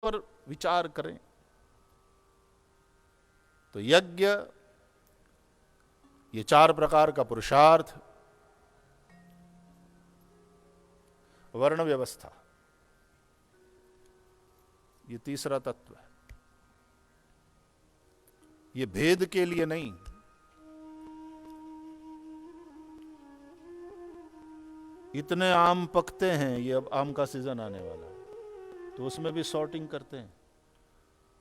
पर विचार करें तो यज्ञ, ये 4 प्रकार का पुरुषार्थ, वर्ण व्यवस्था, ये तीसरा तत्व है। ये भेद के लिए नहीं, इतने आम पकते हैं, ये अब आम का सीजन आने वाला है तो उसमें भी सॉर्टिंग करते हैं।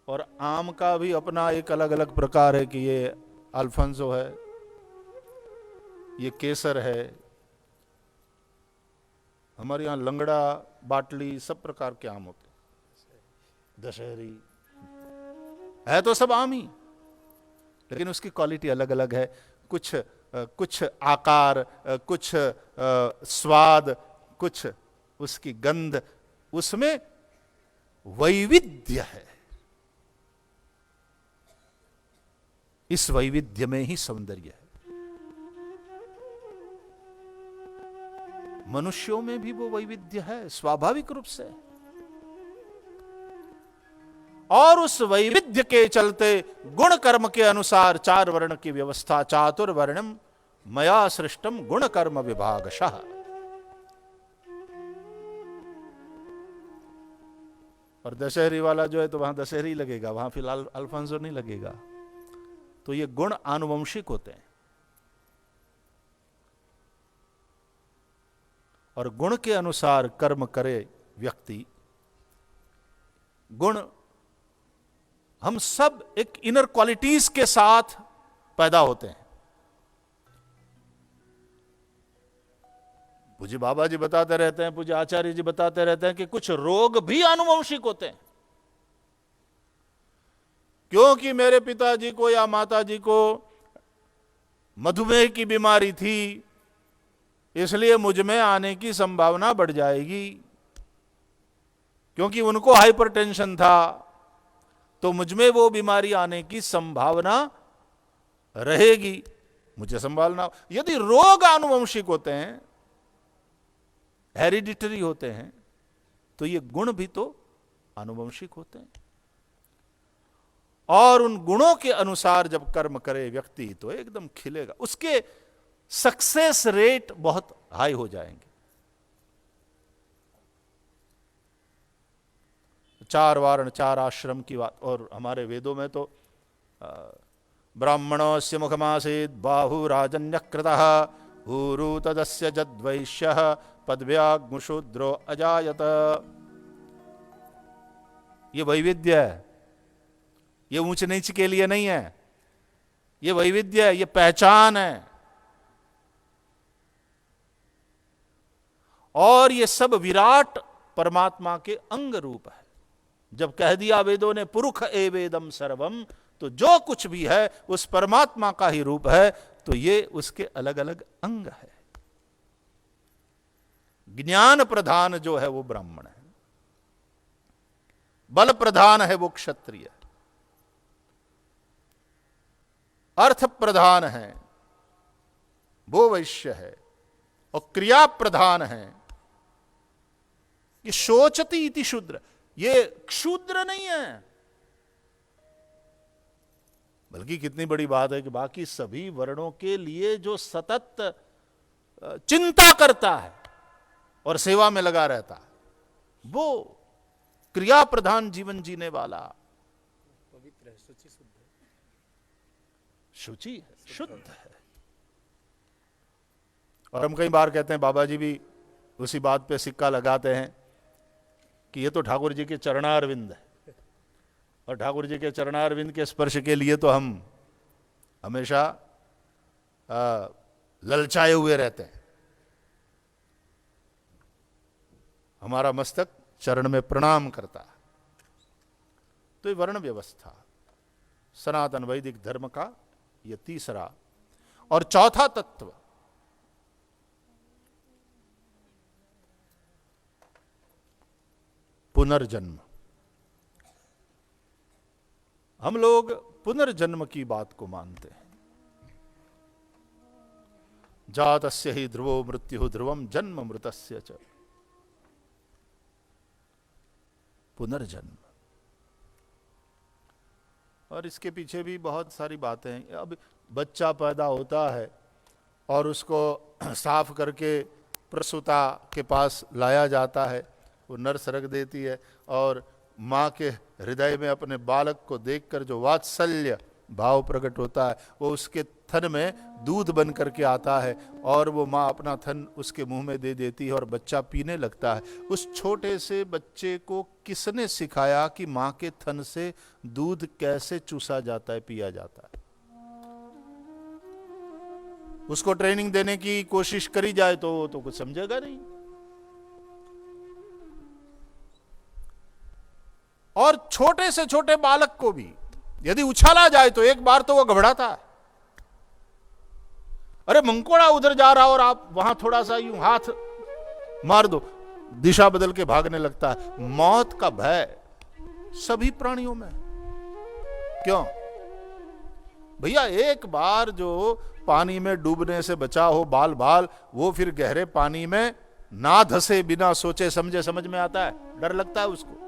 और आम का भी अपना एक अलग अलग प्रकार है कि ये अल्फांसो है, ये केसर है, हमारे यहाँ लंगड़ा, बाटली, सब प्रकार के आम होते हैं, दशहरी है तो सब आम ही, लेकिन उसकी क्वालिटी अलग अलग है। कुछ आकार, कुछ स्वाद, कुछ उसकी गंध, उसमें वैविध्य है। इस वैविध्य में ही सौंदर्य है। मनुष्यों में भी वो वैविध्य है स्वाभाविक रूप से, और उस वैविध्य के चलते गुण कर्म के अनुसार 4 वर्ण की व्यवस्था। चातुर्वर्णम मया सृष्टम गुण कर्म विभागशः। और दशहरी वाला जो है तो वहां दशहरी लगेगा, वहां फिलहाल अल्फांसो नहीं लगेगा। तो ये गुण आनुवंशिक होते हैं, और गुण के अनुसार कर्म करे व्यक्ति। गुण हम सब एक इनर क्वालिटीज के साथ पैदा होते हैं। पूज्य बाबा जी बताते रहते हैं, पूज्य आचार्य जी बताते रहते हैं कि कुछ रोग भी आनुवंशिक होते हैं। क्योंकि मेरे पिताजी को या माताजी को मधुमेह की बीमारी थी, इसलिए मुझ में आने की संभावना बढ़ जाएगी। क्योंकि उनको हाइपरटेंशन था तो मुझ में वो बीमारी आने की संभावना रहेगी, मुझे संभालना। यदि रोग आनुवंशिक होते हैं, हेरिडिटरी होते हैं, तो ये गुण भी तो आनुवंशिक होते हैं। और उन गुणों के अनुसार जब कर्म करे व्यक्ति तो एकदम खिलेगा, उसके सक्सेस रेट बहुत हाई हो जाएंगे। 4 वारण 4 आश्रम की बात, और हमारे वेदों में तो ब्राह्मणस्य मुखमासीत् बाहुराजन्यकृतः ऊरू तदस्य जद्वैश्यः पदव्याग्मुशूद्रो अजायत। ये वैविध्य है, ये ऊंच नीच के लिए नहीं है, ये वैविध्य है, ये पहचान है। और ये सब विराट परमात्मा के अंग रूप है। जब कह दिया वेदों ने पुरुष एवेदम सर्वम, तो जो कुछ भी है उस परमात्मा का ही रूप है, तो ये उसके अलग अलग अंग है। ज्ञान प्रधान जो है वो ब्राह्मण है, बल प्रधान है वो क्षत्रिय, अर्थ प्रधान है वो वैश्य है, और क्रिया प्रधान है ये शोचती इति शूद्र। ये क्षूद्र नहीं है, बल्कि कितनी बड़ी बात है कि बाकी सभी वर्णों के लिए जो सतत चिंता करता है और सेवा में लगा रहता है, वो क्रिया प्रधान जीवन जीने वाला पवित्र है, शुचि शुद्ध है, शुचि है, शुद्ध है। और हम कई बार कहते हैं, बाबा जी भी उसी बात पे सिक्का लगाते हैं कि ये तो ठाकुर जी के चरणारविंद है, और ठाकुर जी के चरणारविंद के स्पर्श के लिए तो हम हमेशा ललचाए हुए रहते हैं। हमारा मस्तक चरण में प्रणाम करता है। तो ये वर्ण व्यवस्था सनातन वैदिक धर्म का ये तीसरा और चौथा तत्व पुनर्जन्म। हम लोग पुनर्जन्म की बात को मानते हैं। जातस्य ही ध्रुवो मृत्यु ध्रुवम जन्म मृतस्य च। पुनर्जन्म, और इसके पीछे भी बहुत सारी बातें हैं। अब बच्चा पैदा होता है और उसको साफ करके प्रसूता के पास लाया जाता है, वो नर्स रख देती है और माँ के हृदय में अपने बालक को देखकर जो वात्सल्य भाव प्रकट होता है वो उसके थन में दूध बन करके आता है और वो माँ अपना थन उसके मुंह में दे देती है और बच्चा पीने लगता है। उस छोटे से बच्चे को किसने सिखाया कि माँ के थन से दूध कैसे चूसा जाता है, पिया जाता है? उसको ट्रेनिंग देने की कोशिश करी जाए तो वो तो कुछ समझेगा नहीं। और छोटे से छोटे बालक को भी यदि उछाला जाए तो एक बार तो वो घबराता है। अरे मंकोड़ा उधर जा रहा और आप वहां थोड़ा सा यूं हाथ मार दो, दिशा बदल के भागने लगता है। मौत का भय सभी प्राणियों में। क्यों भैया? एक बार जो पानी में डूबने से बचा हो बाल बाल, वो फिर गहरे पानी में ना धसे बिना सोचे समझे समझ में आता है, डर लगता है उसको।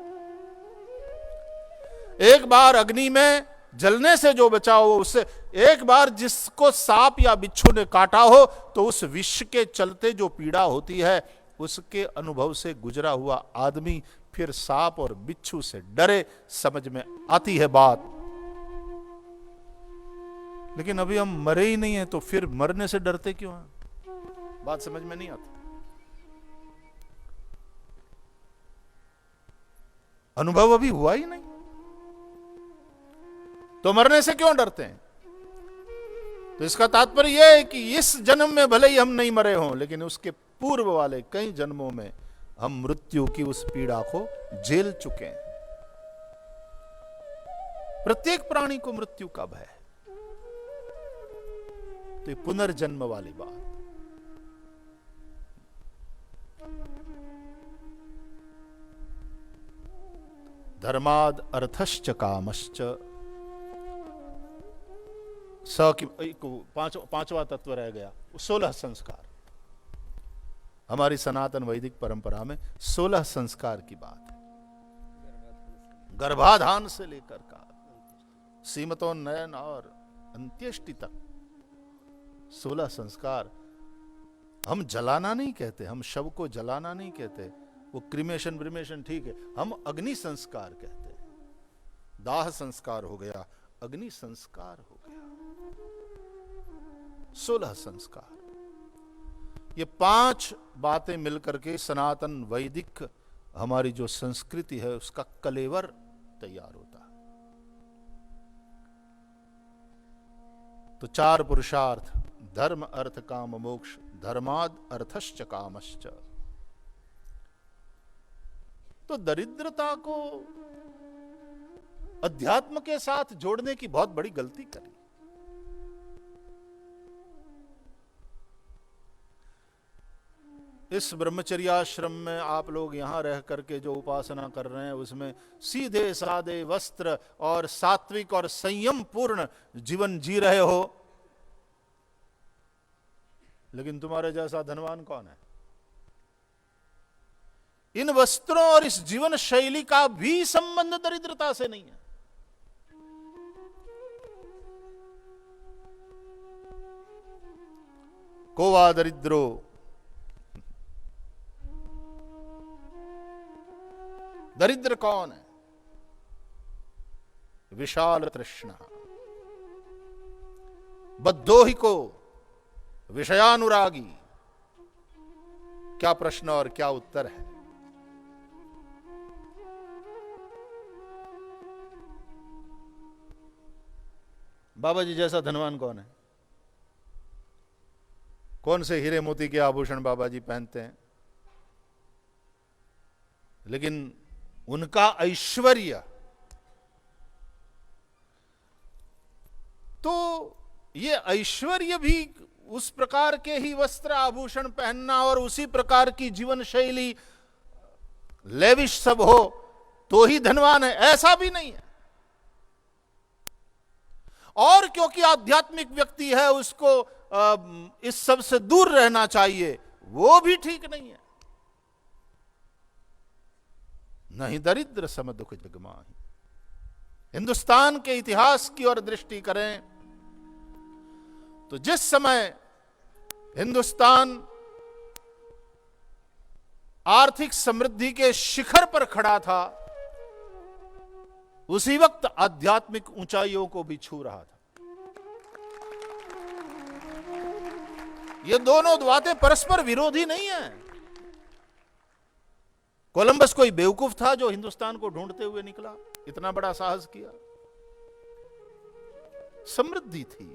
एक बार अग्नि में जलने से जो बचा हो उससे, एक बार जिसको सांप या बिच्छू ने काटा हो तो उस विष के चलते जो पीड़ा होती है उसके अनुभव से गुजरा हुआ आदमी फिर सांप और बिच्छू से डरे, समझ में आती है बात। लेकिन अभी हम मरे ही नहीं है तो फिर मरने से डरते क्यों हैं? बात समझ में नहीं आती। अनुभव अभी हुआ ही नहीं तो मरने से क्यों डरते हैं? तो इसका तात्पर्य यह है कि इस जन्म में भले ही हम नहीं मरे हों, लेकिन उसके पूर्व वाले कई जन्मों में हम मृत्यु की उस पीड़ा को झेल चुके हैं। प्रत्येक प्राणी को मृत्यु का भय है। तो ये पुनर्जन्म वाली बात। धर्माद अर्थश्च कामश्च, स की पांचवा तत्व रह गया, 16 संस्कार। हमारी सनातन वैदिक परंपरा में 16 संस्कार की बात है। गर्भाधान से लेकर का सीमतोन्नयन और अंत्येष्टि तक 16 संस्कार। हम जलाना नहीं कहते, हम शव को जलाना नहीं कहते, वो क्रिमेशन ब्रिमेशन ठीक है, हम अग्नि संस्कार कहते हैं। दाह संस्कार हो गया, अग्नि संस्कार हो गया। 16 संस्कार। ये 5 बातें मिलकर के सनातन वैदिक हमारी जो संस्कृति है उसका कलेवर तैयार होता है। तो 4 पुरुषार्थ, धर्म अर्थ काम मोक्ष, धर्माद अर्थश्च कामश्च। तो दरिद्रता को अध्यात्म के साथ जोड़ने की बहुत बड़ी गलती करी। इस ब्रह्मचर्याश्रम में आप लोग यहां रह करके जो उपासना कर रहे हैं उसमें सीधे साधे वस्त्र और सात्विक और संयम पूर्ण जीवन जी रहे हो, लेकिन तुम्हारे जैसा धनवान कौन है? इन वस्त्रों और इस जीवन शैली का भी संबंध दरिद्रता से नहीं है। को वा दरिद्रो दरिद्र कौन है? विशाल तृष्णा, बद्धोहि को विषयानुरागी। क्या प्रश्न और क्या उत्तर है? बाबा जी जैसा धनवान कौन है? कौन से हीरे मोती के आभूषण बाबा जी पहनते हैं? लेकिन उनका ऐश्वर्य, तो ये ऐश्वर्य भी उस प्रकार के ही वस्त्र आभूषण पहनना और उसी प्रकार की जीवन शैली लेविश सब हो तो ही धनवान है, ऐसा भी नहीं है। और क्योंकि आध्यात्मिक व्यक्ति है उसको इस सब से दूर रहना चाहिए, वो भी ठीक नहीं है। नहीं दरिद्र सम दुख जगमाहि, हिंदुस्तान के इतिहास की ओर दृष्टि करें तो जिस समय हिंदुस्तान आर्थिक समृद्धि के शिखर पर खड़ा था, उसी वक्त आध्यात्मिक ऊंचाइयों को भी छू रहा था। ये दोनों बातें परस्पर विरोधी नहीं है। कोलंबस कोई बेवकूफ था जो हिंदुस्तान को ढूंढते हुए निकला, इतना बड़ा साहस किया। समृद्धि थी।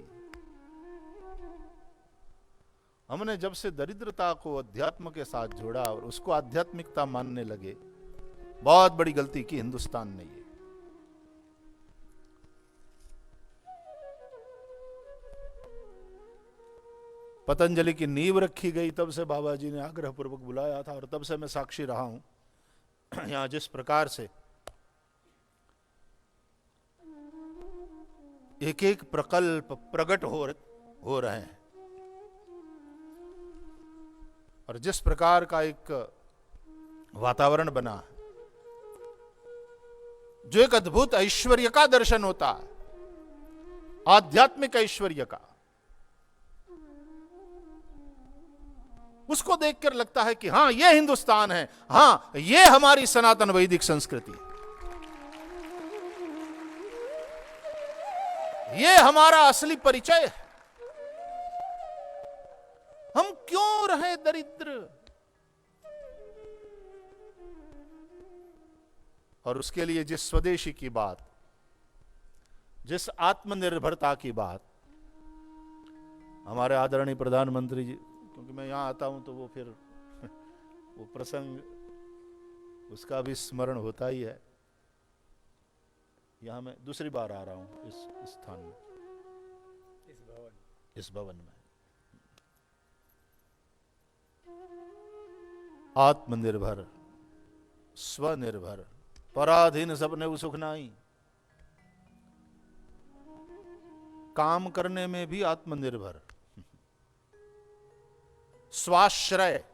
हमने जब से दरिद्रता को अध्यात्म के साथ जोड़ा और उसको आध्यात्मिकता मानने लगे, बहुत बड़ी गलती की हिंदुस्तान ने ये। पतंजलि की नींव रखी गई, तब से बाबा जी ने आग्रह पूर्वक बुलाया था और तब से मैं साक्षी रहा हूं। यहां जिस प्रकार से एक एक प्रकल्प प्रकट हो रहे हैं और जिस प्रकार का एक वातावरण बना है, जो एक अद्भुत ऐश्वर्य का दर्शन होता है, आध्यात्मिक ऐश्वर्य का, उसको देखकर लगता है कि हां ये हिंदुस्तान है, हां ये हमारी सनातन वैदिक संस्कृति है, ये हमारा असली परिचय है। हम क्यों रहे दरिद्र? और उसके लिए जिस स्वदेशी की बात, जिस आत्मनिर्भरता की बात हमारे आदरणीय प्रधानमंत्री जी, क्योंकि मैं यहां आता हूं तो वो फिर वो प्रसंग उसका भी स्मरण होता ही है। यहां मैं दूसरी बार आ रहा हूं इस स्थान में, इस भवन में। आत्मनिर्भर, स्वनिर्भर, पराधीन सबने सुख नाई। काम करने में भी आत्मनिर्भर, स्वाश्रय।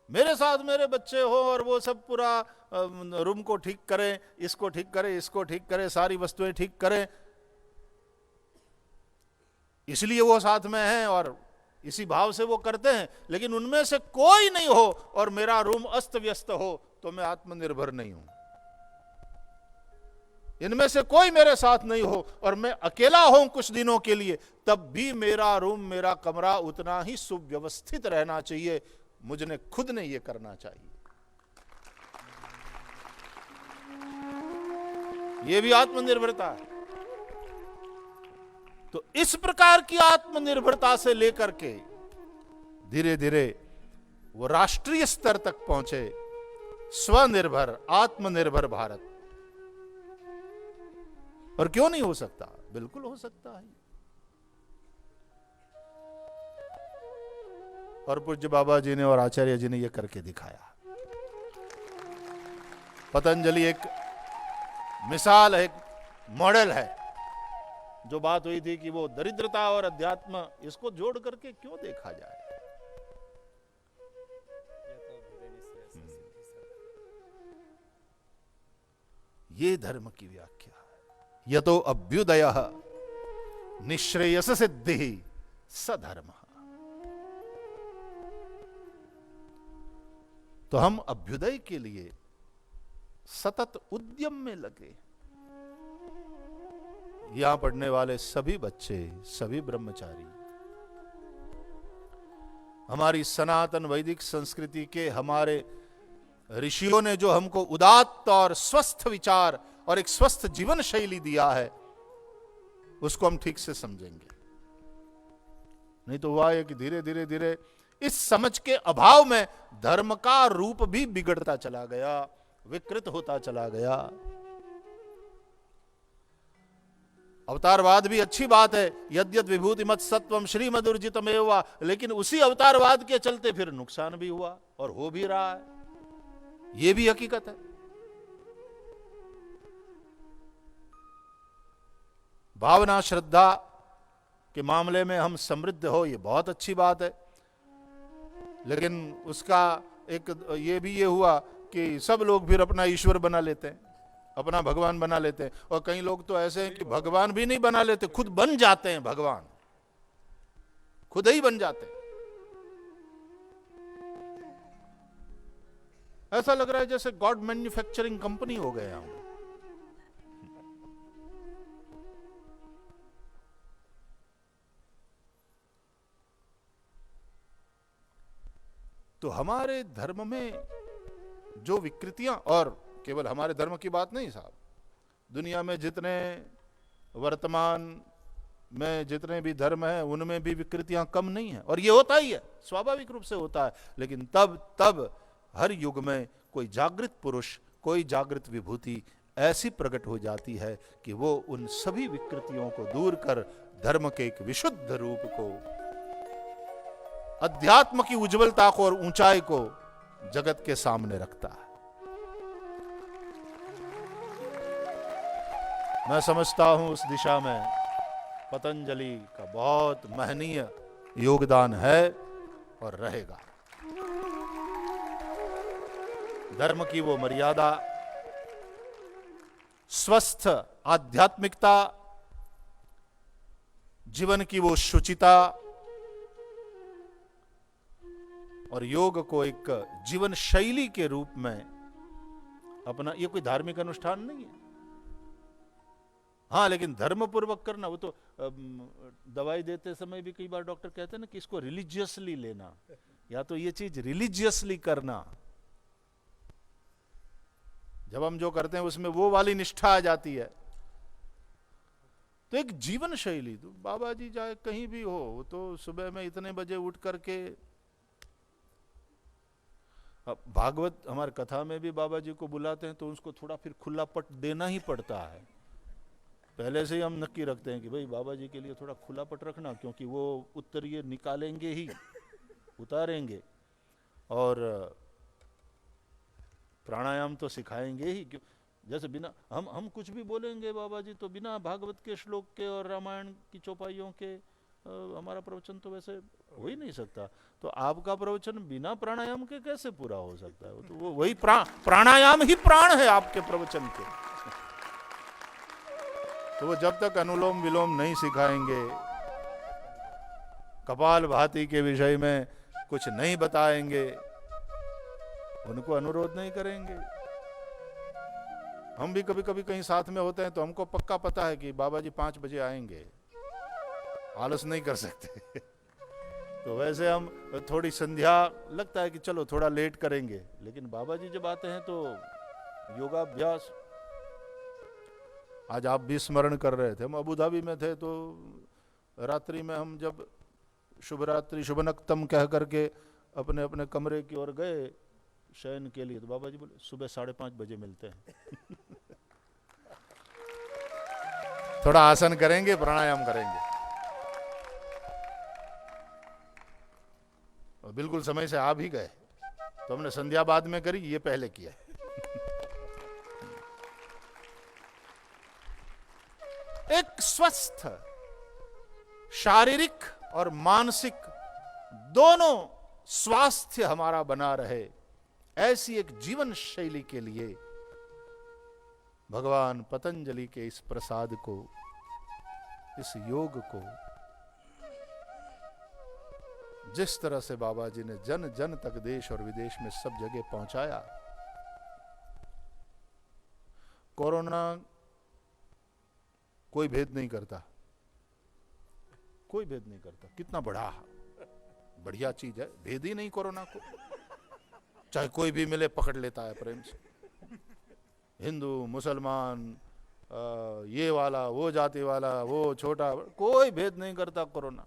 मेरे साथ मेरे बच्चे हो और वो सब पूरा रूम को ठीक करें, इसको ठीक करें, इसको ठीक करें, सारी वस्तुएं ठीक करें, इसलिए वो साथ में हैं और इसी भाव से वो करते हैं। लेकिन उनमें से कोई नहीं हो और मेरा रूम अस्त व्यस्त हो तो मैं आत्मनिर्भर नहीं हूं। इनमें से कोई मेरे साथ नहीं हो और मैं अकेला हूं कुछ दिनों के लिए, तब भी मेरा रूम, मेरा कमरा उतना ही सुव्यवस्थित रहना चाहिए। मुझे खुद ने यह करना चाहिए। यह भी आत्मनिर्भरता है। तो इस प्रकार की आत्मनिर्भरता से लेकर के धीरे धीरे वो राष्ट्रीय स्तर तक पहुंचे, स्वनिर्भर, आत्मनिर्भर भारत। और क्यों नहीं हो सकता? बिल्कुल हो सकता है। और पूज्य बाबा जी ने और आचार्य जी ने यह करके दिखाया। पतंजलि एक मिसाल है, एक मॉडल है। जो बात हुई थी कि वो दरिद्रता और अध्यात्म, इसको जोड़ करके क्यों देखा जाए? ये धर्म की व्याख्या है। यतो अभ्युदय निश्रेयस सिद्धि सधर्म। तो हम अभ्युदय के लिए सतत उद्यम में लगे। यहां पढ़ने वाले सभी बच्चे, सभी ब्रह्मचारी, हमारी सनातन वैदिक संस्कृति के हमारे ऋषियों ने जो हमको उदात्त और स्वस्थ विचार और एक स्वस्थ जीवन शैली दिया है, उसको हम ठीक से समझेंगे। नहीं तो हुआ है कि धीरे धीरे धीरे इस समझ के अभाव में धर्म का रूप भी बिगड़ता चला गया, विकृत होता चला गया। अवतारवाद भी अच्छी बात है, यद्यत विभूति मत सत्वम श्रीमदुर्जितमेव, लेकिन उसी अवतारवाद के चलते फिर नुकसान भी हुआ और हो भी रहा है। यह भी हकीकत है। भावना श्रद्धा के मामले में हम समृद्ध हो, यह बहुत अच्छी बात है। लेकिन उसका एक ये भी ये हुआ कि सब लोग फिर अपना ईश्वर बना लेते हैं। अपना भगवान बना लेते हैं। और कई लोग तो ऐसे हैं कि भगवान भी नहीं बना लेते, खुद बन जाते हैं भगवान, खुद ही बन जाते हैं। ऐसा लग रहा है जैसे गॉड मैन्युफैक्चरिंग कंपनी हो गए हम। तो हमारे धर्म में जो विकृतियां, और केवल हमारे धर्म की बात नहीं साहब, दुनिया में जितने वर्तमान में जितने भी धर्म हैं उनमें भी विकृतियां कम नहीं है। और ये होता ही है, स्वाभाविक रूप से होता है। लेकिन तब हर युग में कोई जागृत पुरुष, कोई जागृत विभूति ऐसी प्रकट हो जाती है कि वो उन सभी विकृतियों को दूर कर धर्म के एक विशुद्ध रूप को, अध्यात्म की उज्जवलता को और ऊंचाई को जगत के सामने रखता है। मैं समझता हूं उस दिशा में पतंजलि का बहुत महनीय योगदान है और रहेगा। धर्म की वो मर्यादा, स्वस्थ आध्यात्मिकता, जीवन की वो शुचिता और योग को एक जीवन शैली के रूप में अपना, ये कोई धार्मिक अनुष्ठान नहीं है। हाँ, लेकिन धर्म पूर्वक करना, वो तो दवाई देते समय भी कई बार डॉक्टर कहते हैं ना कि इसको रिलीजियसली लेना, या तो ये चीज रिलीजियसली करना। जब हम जो करते हैं उसमें वो वाली निष्ठा आ जाती है। तो एक जीवन शैली, तो बाबा जी चाहे कहीं भी हो, तो सुबह में इतने बजे उठ करके, भागवत हमारे कथा में भी बाबा जी को बुलाते हैं तो उसको थोड़ा फिर खुला पट देना ही पड़ता है। पहले से ही हम नक्की रखते हैं कि भाई बाबा जी के लिए थोड़ा खुला पट रखना, क्योंकि वो उत्तरीय निकालेंगे ही, उतारेंगे, और प्राणायाम तो सिखाएंगे ही। क्यों, जैसे बिना हम कुछ भी बोलेंगे बाबा जी, तो बिना भागवत के श्लोक के और रामायण की चौपाइयों के हमारा प्रवचन तो वैसे हो ही नहीं सकता। तो आपका प्रवचन बिना प्राणायाम के कैसे पूरा हो सकता है? तो वो वही प्राणायाम ही प्राण है आपके प्रवचन के। तो वो जब तक अनुलोम विलोम नहीं सिखाएंगे, कपाल भाती के विषय में कुछ नहीं बताएंगे, उनको अनुरोध नहीं करेंगे। हम भी कभी कभी कहीं साथ में होते हैं तो हमको पक्का पता है कि बाबा जी 5 बजे आएंगे, आलस नहीं कर सकते। तो वैसे हम थोड़ी संध्या लगता है कि चलो थोड़ा लेट करेंगे, लेकिन बाबा जी जब आते हैं तो योगाभ्यास। आज आप भी स्मरण कर रहे थे, हम अबू धाबी में थे, तो रात्रि में हम जब शुभ रात्रि शुभ नक्तम कह करके अपने अपने कमरे की ओर गए शयन के लिए, तो बाबा जी बोले सुबह 5:30 बजे मिलते हैं। थोड़ा आसन करेंगे, प्राणायाम करेंगे। और बिल्कुल समय से आ भी गए, तो हमने संध्या बाद में करी, ये पहले किया। एक स्वस्थ शारीरिक और मानसिक दोनों स्वास्थ्य हमारा बना रहे, ऐसी एक जीवन शैली के लिए भगवान पतंजलि के इस प्रसाद को, इस योग को, जिस तरह से बाबा जी ने जन जन तक, देश और विदेश में सब जगह पहुंचाया। कोरोना कोई भेद नहीं करता, कोई भेद नहीं करता। कितना बढ़िया चीज है, भेद ही नहीं कोरोना को। चाहे कोई भी मिले पकड़ लेता है प्रेम से, हिंदू मुसलमान, ये वाला वो जाति वाला, वो छोटा, कोई भेद नहीं करता कोरोना।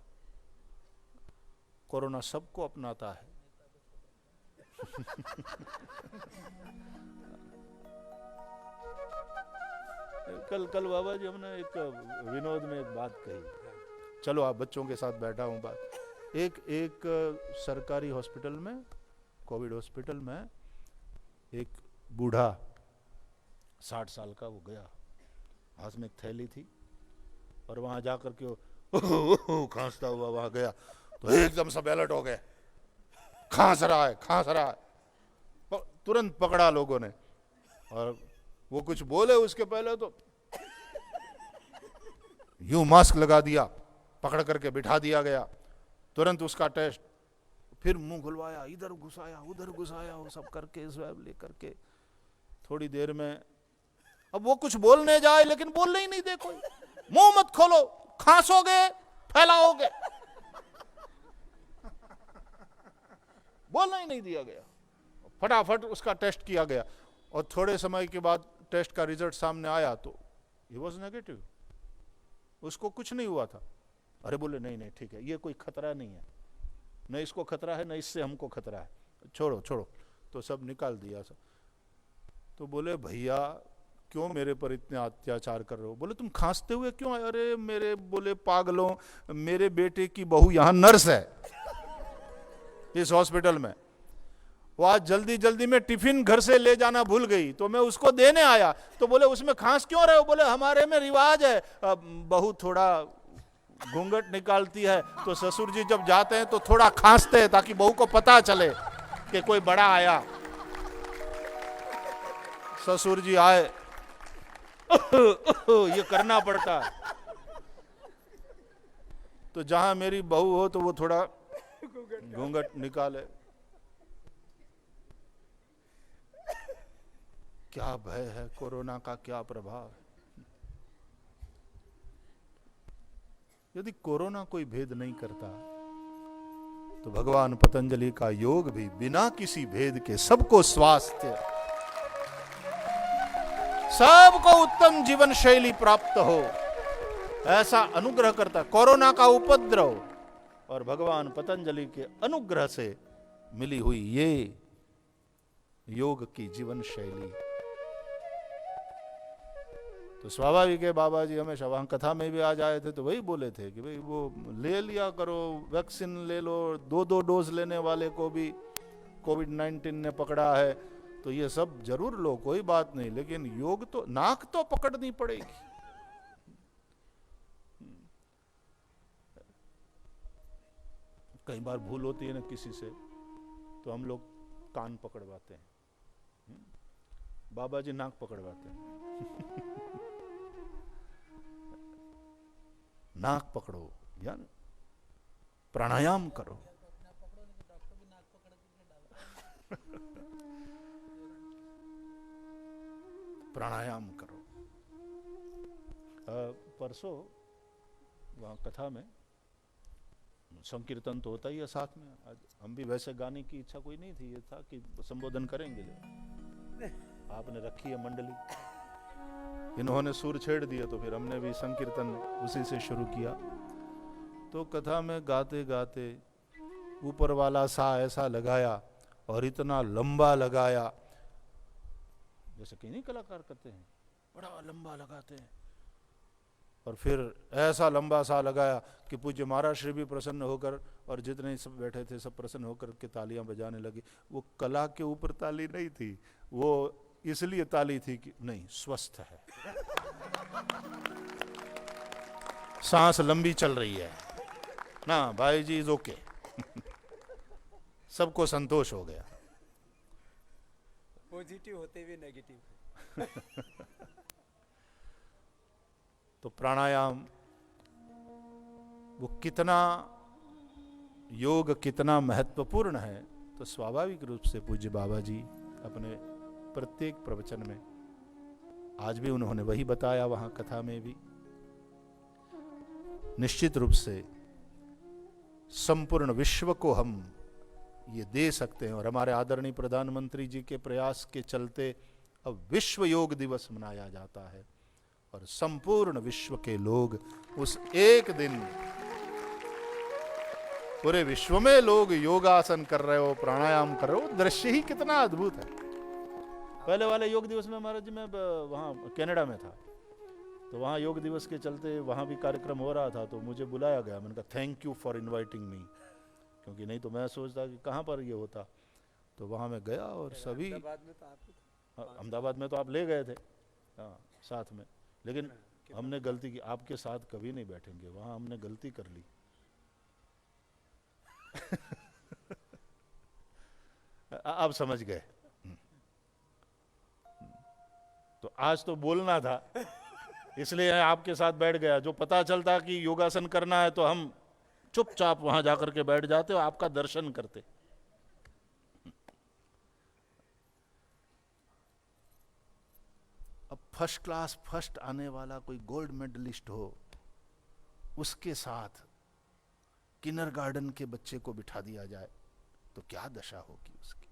कोरोना सबको अपनाता है। कल बाबा जी हमने एक विनोद में एक बात कही, चलो आप बच्चों के साथ बैठा हूं बात। एक सरकारी हॉस्पिटल में, कोविड हॉस्पिटल में, एक बूढ़ा 60 साल का वो गया, हाथ में एक थैली थी, और वहां जाकर के वो खांसता हुआ वहां गया, तो एकदम सब अलर्ट हो गए, खांस रहा है। तुरंत पकड़ा लोगों ने और वो कुछ बोले उसके पहले तो यूं मास्क लगा दिया, पकड़ करके बिठा दिया गया, तुरंत उसका टेस्ट, फिर मुंह खुलवाया, इधर घुसाया उधर घुसाया, वो सब करके स्वैब ले करके थोड़ी देर में, अब वो कुछ बोलने जाए लेकिन बोलने ही नहीं दे कोई, मुंह मत खोलो, खांसोगे फैलाओगे, बोलना ही नहीं दिया गया। फटाफट उसका टेस्ट किया गया और थोड़े समय के बाद टेस्ट का रिजल्ट सामने आया तो ही वॉज नेगेटिव, उसको कुछ नहीं हुआ था। अरे बोले नहीं नहीं ठीक है, ये कोई खतरा नहीं है, न इसको खतरा है न इससे हमको खतरा है, छोड़ो छोड़ो, तो सब निकाल दिया सब। तो बोले भैया क्यों मेरे पर इतने अत्याचार कर रहे हो? बोले तुम खांसते हुए क्यों आए? अरे मेरे, बोले पागलों, मेरे बेटे की बहू यहां नर्स है इस हॉस्पिटल में, वो आज जल्दी जल्दी में टिफिन घर से ले जाना भूल गई तो मैं उसको देने आया। तो बोले उसमें खांस क्यों रहे हो? बोले हमारे में रिवाज है, बहू थोड़ा घूंघट निकालती है तो ससुर जी जब जाते हैं तो थोड़ा खांसते हैं ताकि बहू को पता चले कि कोई बड़ा आया, ससुर जी आए, ये करना पड़ता है। तो जहां मेरी बहू हो तो वो थोड़ा घूंघट निकाले। क्या भय है कोरोना का, क्या प्रभाव है। यदि कोरोना कोई भेद नहीं करता तो भगवान पतंजलि का योग भी बिना किसी भेद के सबको स्वास्थ्य, सबको उत्तम जीवन शैली प्राप्त हो, ऐसा अनुग्रह करता। कोरोना का उपद्रव और भगवान पतंजलि के अनुग्रह से मिली हुई ये योग की जीवन शैली। तो स्वाभाविक है, बाबा जी हमेशा वहां कथा में भी आज आए थे तो वही बोले थे कि भाई वो ले लिया करो, वैक्सीन ले लो, 2-2 डोज लेने वाले को भी कोविड-19 ने पकड़ा है तो ये सब जरूर लो, कोई बात नहीं, लेकिन योग तो नाक तो पकड़नी पड़ेगी। कई बार भूल होती है ना किसी से तो हम लोग कान पकड़वाते हैं, बाबा जी नाक पकड़वाते हैं। नाक पकड़ो या प्राणायाम करो। प्राणायाम करो। परसों वहां कथा में संकीर्तन तो होता ही है साथ में, आज हम भी वैसे गाने की इच्छा कोई नहीं थी, ये था कि संबोधन करेंगे, आपने रखी है मंडली, इन्होंने सुर छेड़ दिए तो फिर हमने भी संकीर्तन उसी से शुरू किया। तो कथा में गाते गाते ऊपर वाला सा ऐसा लगाया और इतना लंबा लगाया, जैसे कहीं नहीं कलाकार करते हैं, बड़ा लंबा लगाते हैं, और फिर ऐसा लंबा सा लगाया कि पूज्य महाराज श्री भी प्रसन्न होकर और जितने सब बैठे थे सब प्रसन्न होकर के तालियां बजाने लगे। वो कला के ऊपर ताली नहीं थी, वो इसलिए ताली थी कि नहीं स्वस्थ है, सांस लंबी चल रही है ना भाई जी, इज ओके। सबको संतोष हो गया। पॉजिटिव होते हुए नेगेटिव। तो प्राणायाम वो कितना, योग कितना महत्वपूर्ण है, तो स्वाभाविक रूप से पूज्य बाबा जी अपने प्रत्येक प्रवचन में, आज भी उन्होंने वही बताया वहां कथा में भी, निश्चित रूप से संपूर्ण विश्व को हम ये दे सकते हैं। और हमारे आदरणीय प्रधानमंत्री जी के प्रयास के चलते अब विश्व योग दिवस मनाया जाता है और संपूर्ण विश्व के लोग उस एक दिन, पूरे विश्व में लोग योगासन कर रहे हो, प्राणायाम कर रहे हो, दृश्य ही कितना अद्भुत है। पहले वाले योग दिवस में महाराज जी मैं वहां कनाडा में था, तो वहाँ योग दिवस के चलते वहाँ भी कार्यक्रम हो रहा था, तो मुझे बुलाया गया। मैंने कहा thank you for inviting me, क्योंकि नहीं तो मैं सोचता कि कहाँ पर ये होता। तो वहाँ मैं गया और सभी, अहमदाबाद में तो आप ले गए थे, हाँ साथ में, लेकिन हमने गलती की, आपके साथ कभी नहीं बैठेंगे, वहाँ हमने गलती कर ली। आप समझ गए। तो आज तो बोलना था, इसलिए आपके साथ बैठ गया। जो पता चलता कि योगासन करना है तो हम चुपचाप वहां जाकर के बैठ जाते और आपका दर्शन करते। अब फर्स्ट क्लास फर्स्ट आने वाला कोई गोल्ड मेडलिस्ट हो, उसके साथ किंडरगार्टन के बच्चे को बिठा दिया जाए तो क्या दशा होगी उसकी।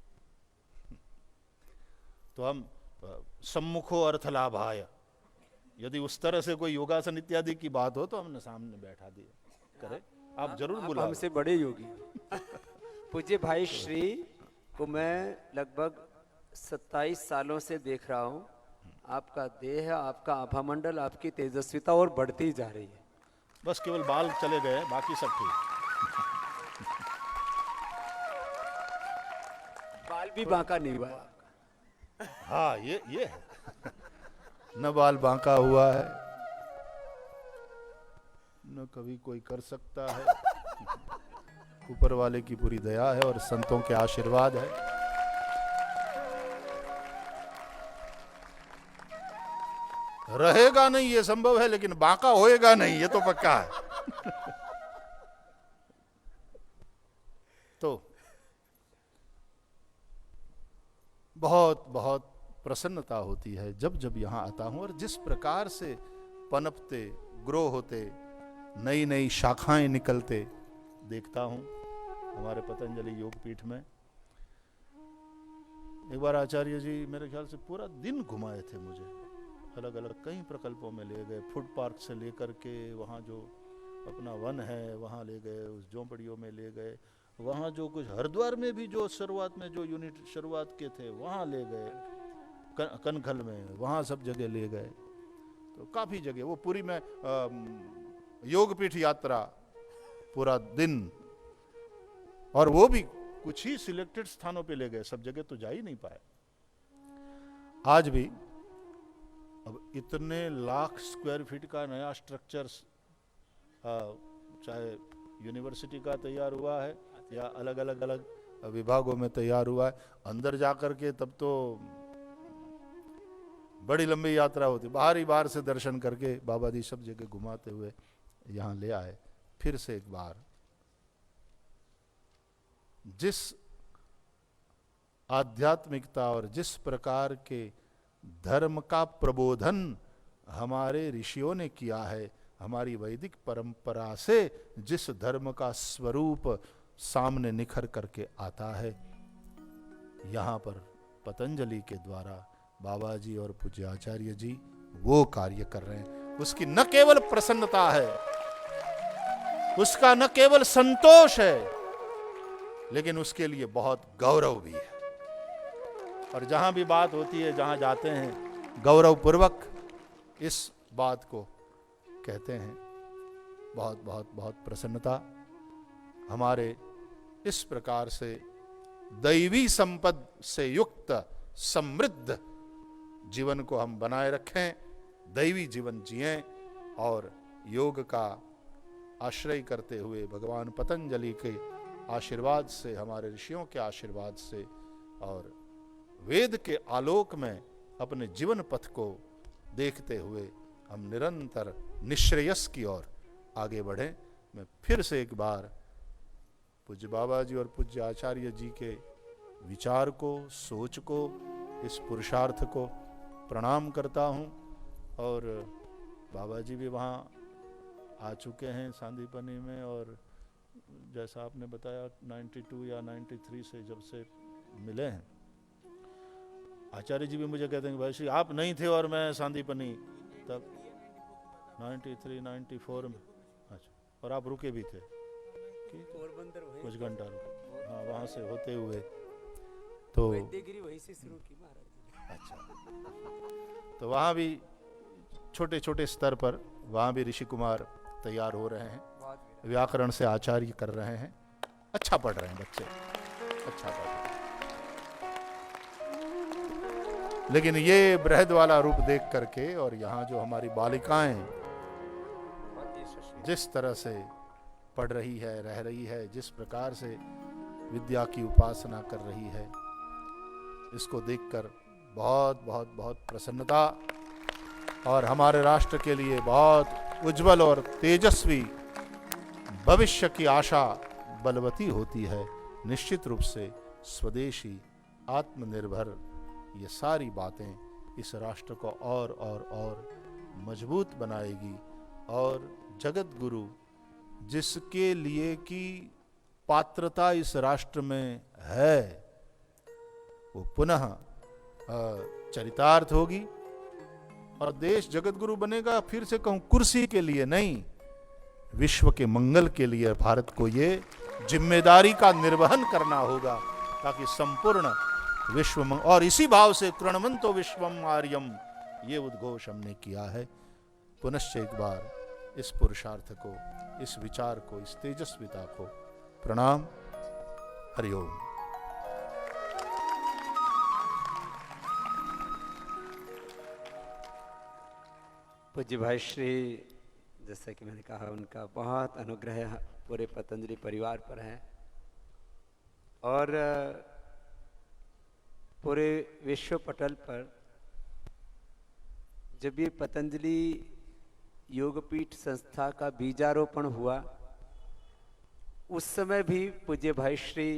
तो हम सम्मुखो अर्थ लाभाय, यदि उस तरह से कोई योगासन इत्यादि की बात हो तो हमने सामने बैठा दिया करे। आप जरूर बुलाओ। हमसे बड़े योगी। पूज्य भाई श्री को मैं लगभग 27 सालों से देख रहा हूँ। आपका देह, आपका आभामंडल, आपकी तेजस्विता और बढ़ती जा रही है। बस केवल बाल चले गए, बाकी सब ठीक। बाल भी बांका नहीं हुआ। हाँ, ये है। न बाल बांका हुआ है, न कभी कोई कर सकता है। ऊपर वाले की पूरी दया है और संतों के आशीर्वाद है। रहेगा नहीं ये संभव है, लेकिन बांका होएगा नहीं ये तो पक्का है। तो बहुत बहुत प्रसन्नता होती है जब जब यहां आता हूं, और जिस प्रकार से पनपते, ग्रो होते, नई नई शाखाएं निकलते देखता हूं हमारे पतंजलि योगपीठ में। एक बार आचार्य जी मेरे ख्याल से पूरा दिन घुमाए थे मुझे, अलग अलग कई प्रकल्पों में ले गए। फूड पार्क से लेकर के वहाँ जो अपना वन है वहाँ ले गए, उस झोंपड़ियों में ले गए, वहाँ जो कुछ हरिद्वार में भी जो शुरुआत में जो यूनिट शुरुआत के थे वहाँ ले गए, कनखल में वहाँ सब जगह ले गए। तो काफ़ी जगह वो पूरी में योगपीठ यात्रा पूरा दिन, और वो भी कुछ ही सिलेक्टेड स्थानों पे ले गए, सब जगह तो जा ही नहीं पाए। आज भी अब इतने लाख स्क्वायर फीट का नया स्ट्रक्चर चाहे यूनिवर्सिटी का तैयार हुआ है या अलग अलग विभागों में तैयार हुआ है, अंदर जाकर के तब तो बड़ी लंबी यात्रा होती। बाहर ही बाहर से दर्शन करके बाबा जी सब जगह घुमाते हुए यहाँ ले आए। फिर से एक बार जिस आध्यात्मिकता और जिस प्रकार के धर्म का प्रबोधन हमारे ऋषियों ने किया है, हमारी वैदिक परंपरा से जिस धर्म का स्वरूप सामने निखर करके आता है, यहाँ पर पतंजलि के द्वारा बाबा जी और पूज्य आचार्य जी वो कार्य कर रहे हैं। उसकी न केवल प्रसन्नता है, उसका न केवल संतोष है, लेकिन उसके लिए बहुत गौरव भी है। और जहां भी बात होती है, जहां जाते हैं, गौरव पूर्वक इस बात को कहते हैं। बहुत बहुत बहुत प्रसन्नता। हमारे इस प्रकार से दैवी संपद से युक्त समृद्ध जीवन को हम बनाए रखें, दैवी जीवन जिएं और योग का आश्रय करते हुए भगवान पतंजलि के आशीर्वाद से, हमारे ऋषियों के आशीर्वाद से और वेद के आलोक में अपने जीवन पथ को देखते हुए हम निरंतर निश्रेयस की ओर आगे बढ़ें। मैं फिर से एक बार पूज्य बाबा जी और पूज्य आचार्य जी के विचार को, सोच को, इस पुरुषार्थ को प्रणाम करता हूँ। और बाबा जी भी वहाँ आ चुके हैं सांदीपनी में, और जैसा आपने बताया 92 या 93 से जब से मिले हैं। आचार्य जी भी मुझे कहते हैं कि भाई श्री आप नहीं थे और मैं सांदीपनी तब 93 94 में। अच्छा, और आप रुके भी थे कुछ घंटा रुके। हाँ, वहाँ से होते हुए तो वहीं से शुरू की महाराज। अच्छा, तो वहाँ भी छोटे छोटे स्तर पर वहाँ भी ऋषि कुमार तैयार हो रहे हैं, व्याकरण से आचार्य कर रहे हैं। अच्छा पढ़ रहे हैं बच्चे, अच्छा पढ़ रहे हैं। लेकिन ये बृहद वाला रूप देख करके, और यहाँ जो हमारी बालिकाएं जिस तरह से पढ़ रही है, रह रही है, जिस प्रकार से विद्या की उपासना कर रही है, इसको देखकर बहुत बहुत बहुत प्रसन्नता, और हमारे राष्ट्र के लिए बहुत उज्जवल और तेजस्वी भविष्य की आशा बलवती होती है। निश्चित रूप से स्वदेशी, आत्मनिर्भर, ये सारी बातें इस राष्ट्र को और मजबूत बनाएगी। और जगत गुरु जिसके लिए की पात्रता इस राष्ट्र में है, वो पुनः चरितार्थ होगी, और देश जगत गुरु बनेगा। फिर से कहूं, कुर्सी के लिए नहीं, विश्व के मंगल के लिए भारत को ये जिम्मेदारी का निर्वहन करना होगा, ताकि संपूर्ण विश्व और इसी भाव से तृणवंतो विश्वम आर्यम, ये उद्घोष हमने किया है। पुनश्च एक बार इस पुरुषार्थ को, इस विचार को, इस तेजस्विता को प्रणाम। हरिओम। पूज्य भाई श्री, जैसा कि मैंने कहा, उनका बहुत अनुग्रह पूरे पतंजलि परिवार पर है, और पूरे विश्व पटल पर जब ये पतंजलि योगपीठ संस्था का बीजारोपण हुआ, उस समय भी पूज्य भाई श्री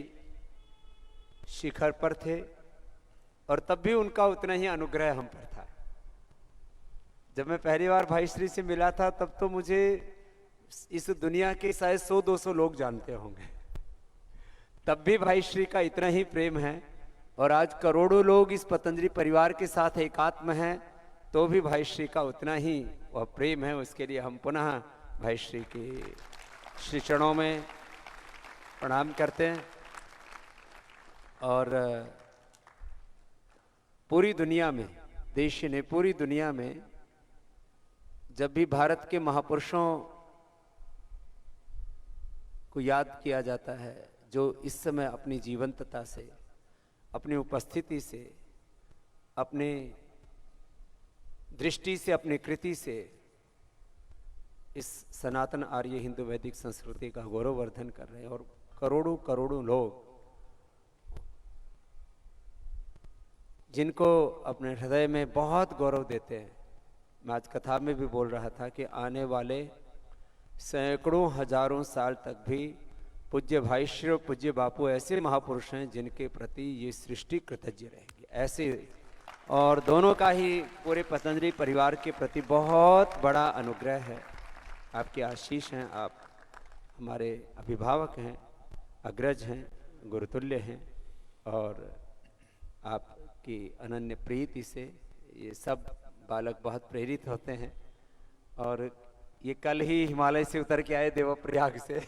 शिखर पर थे, और तब भी उनका उतना ही अनुग्रह हम पर था। जब मैं पहली बार भाई श्री से मिला था, तब तो मुझे इस दुनिया के शायद 100-200 लोग जानते होंगे, तब भी भाई श्री का इतना ही प्रेम है। और आज करोड़ों लोग इस पतंजलि परिवार के साथ एकात्म हैं, तो भी भाई श्री का उतना ही वह प्रेम है। उसके लिए हम पुनः भाई श्री के श्री चरणों में प्रणाम करते हैं। और पूरी दुनिया में, देश ने पूरी दुनिया में जब भी भारत के महापुरुषों को याद किया जाता है, जो इस समय अपनी जीवंतता से, अपनी उपस्थिति से, अपने दृष्टि से, अपनी कृति से इस सनातन आर्य हिंदू वैदिक संस्कृति का गौरववर्धन कर रहे हैं, और करोड़ों करोड़ों लोग जिनको अपने हृदय में बहुत गौरव देते हैं। मैं आज कथा में भी बोल रहा था कि आने वाले सैकड़ों हजारों साल तक भी पूज्य भाई श्री और पूज्य बापू ऐसे महापुरुष हैं जिनके प्रति ये सृष्टि कृतज्ञ रहेगी, ऐसे। और दोनों का ही पूरे पतंजलि परिवार के प्रति बहुत बड़ा अनुग्रह है, आपके आशीष हैं। आप हमारे अभिभावक हैं, अग्रज हैं, गुरुतुल्य हैं, और आपकी अनन्य प्रीति से ये सब बालक बहुत प्रेरित होते हैं। और ये कल ही हिमालय से उतर के आए, देवप्रयाग से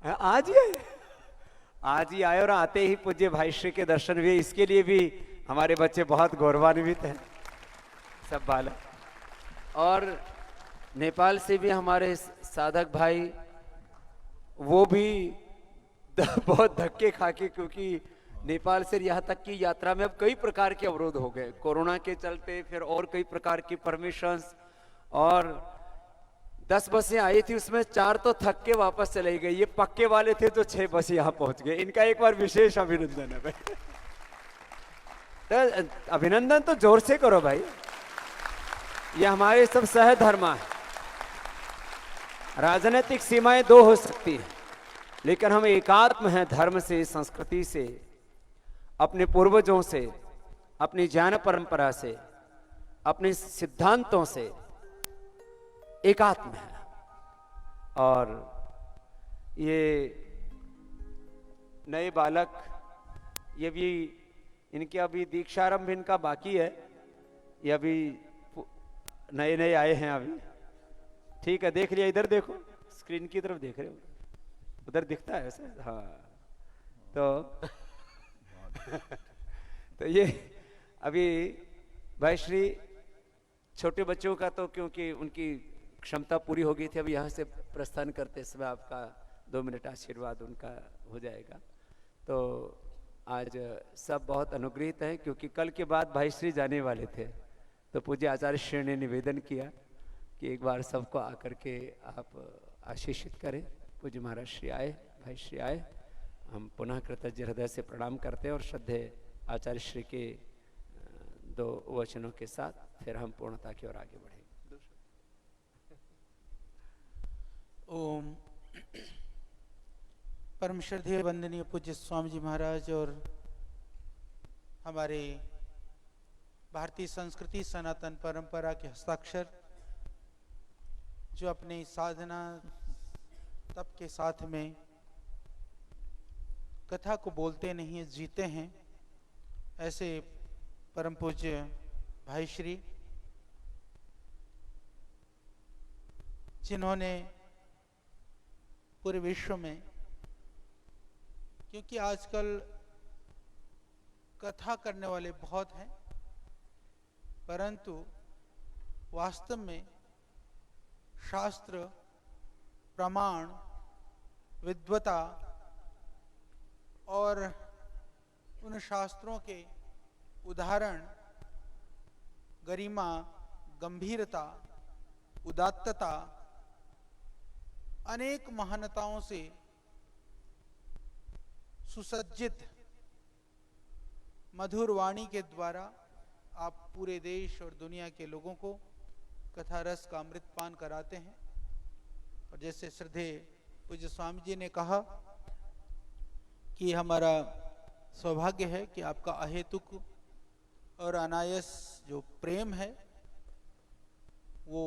आज ही आए, और आते ही पूज्य भाई श्री के दर्शन हुए। इसके लिए भी हमारे बच्चे बहुत गौरवान्वित हैं, सब बालक। और नेपाल से भी हमारे साधक भाई, वो भी बहुत धक्के खा के, क्योंकि नेपाल से यहाँ तक की यात्रा में अब कई प्रकार के अवरोध हो गए, कोरोना के चलते, फिर और कई प्रकार की परमिशंस। और 10 बसें आई थी, उसमें 4 तो थक के वापस चले गए। ये पक्के वाले थे जो 6 बस यहाँ पहुंच गए। इनका एक बार विशेष अभिनंदन है भाई। तो अभिनंदन तो जोर से करो भाई, ये हमारे सब सहधर्मा है। राजनीतिक सीमाएं 2 हो सकती हैं, लेकिन हम एकात्म हैं, धर्म से, संस्कृति से, अपने पूर्वजों से, अपनी ज्ञान परंपरा से, अपने सिद्धांतों से एकात्म है। और ये नए बालक, ये भी इनके अभी दीक्षारंभ इनका बाकी है, ये अभी नए नए आए हैं अभी। ठीक है, देख लिया, इधर देखो, स्क्रीन की तरफ देख रहे हो, उधर दिखता है वैसे। हाँ, तो तो ये अभी भाई श्री छोटे बच्चों का, तो क्योंकि उनकी क्षमता पूरी हो गई थी, अभी यहाँ से प्रस्थान करते समय आपका 2 मिनट आशीर्वाद उनका हो जाएगा। तो आज सब बहुत अनुग्रहित हैं, क्योंकि कल के बाद भाई श्री जाने वाले थे, तो पूज्य आचार्य श्री ने निवेदन किया कि एक बार सबको आकर के आप आशीषित करें। पूज्य महाराज श्री आए, भाई श्री आए, हम पुनः कृतज्ञ हृदय से प्रणाम करते हैं, और श्रद्धेय आचार्य श्री के दो वचनों के साथ फिर हम पूर्णता की ओर आगे बढ़ेंगे। ओम। परम श्रद्धेय वंदनीय पूज्य स्वामी जी महाराज और हमारे भारतीय संस्कृति सनातन परंपरा के हस्ताक्षर जो अपनी साधना तप के साथ में कथा को बोलते नहीं जीते हैं, ऐसे परम पूज्य भाई श्री जिन्होंने पूरे विश्व में, क्योंकि आजकल कथा करने वाले बहुत हैं, परंतु वास्तव में शास्त्र प्रमाण विद्वता और उन शास्त्रों के उदाहरण गरिमा गंभीरता उदात्तता अनेक महानताओं से सुसज्जित मधुर वाणी के द्वारा आप पूरे देश और दुनिया के लोगों को कथा रस का अमृत पान कराते हैं। और जैसे श्रद्धेय पूज्य स्वामी जी ने कहा कि हमारा सौभाग्य है कि आपका अहेतुक और अनायास जो प्रेम है वो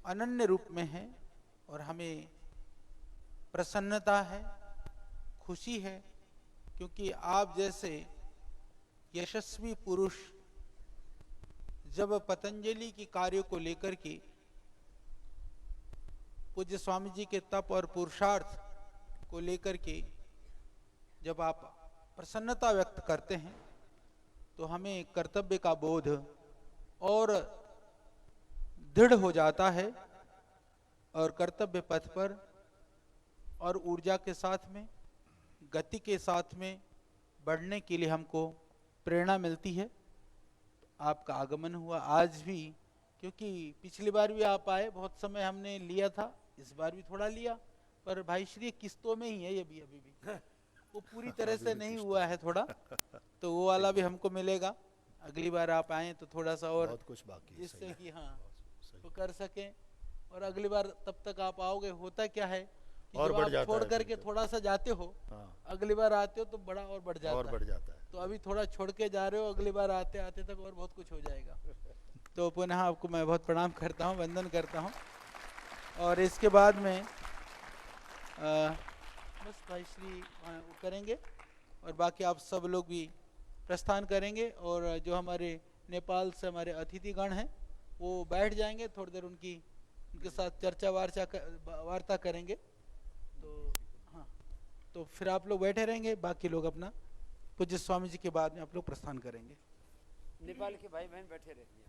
अनन्य रूप में है और हमें प्रसन्नता है, खुशी है, क्योंकि आप जैसे यशस्वी पुरुष जब पतंजलि की कार्य को लेकर के पूज्य स्वामी जी के तप और पुरुषार्थ को लेकर के जब आप प्रसन्नता व्यक्त करते हैं तो हमें कर्तव्य का बोध और दृढ़ हो जाता है और कर्तव्य पथ पर और ऊर्जा के साथ में गति के साथ में बढ़ने के लिए हमको प्रेरणा मिलती है। आपका आगमन हुआ आज भी, क्योंकि पिछली बार भी आप आए, बहुत समय हमने लिया था, इस बार भी थोड़ा लिया, पर भाई श्री किस्तों में ही है ये भी, अभी भी वो पूरी तरह से नहीं हुआ है थोड़ा, तो वो वाला भी हमको मिलेगा। अगली बार आप आए तो थोड़ा सा और बहुत कुछ बाकी है, जिससे सही कि हाँ सही। तो कर सकें। और अगली बार तब तक आप आओगे, होता क्या है कि और जब बढ़ आप जाता छोड़ है करके फिर। थोड़ा सा जाते हो, हाँ, अगली बार आते हो तो बड़ा और बढ़ जाता और है। बढ़ जाता है। तो अभी थोड़ा छोड़ के जा रहे हो, अगली बार आते आते तक और बहुत कुछ हो जाएगा। तो पुनः आपको मैं बहुत प्रणाम करता हूँ, वंदन करता हूँ। और इसके बाद में बस भाई श्री वो करेंगे और बाकी आप सब लोग भी प्रस्थान करेंगे। और जो हमारे नेपाल से हमारे अतिथिगण हैं वो बैठ जाएंगे, थोड़ी देर उनके साथ चर्चा वार्ता करेंगे। तो हाँ, तो फिर आप लोग बैठे रहेंगे, बाकी लोग अपना पूज्य स्वामी जी के बाद में आप लोग प्रस्थान करेंगे। नेपाल के भाई बहन बैठे रहिए।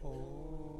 ओम।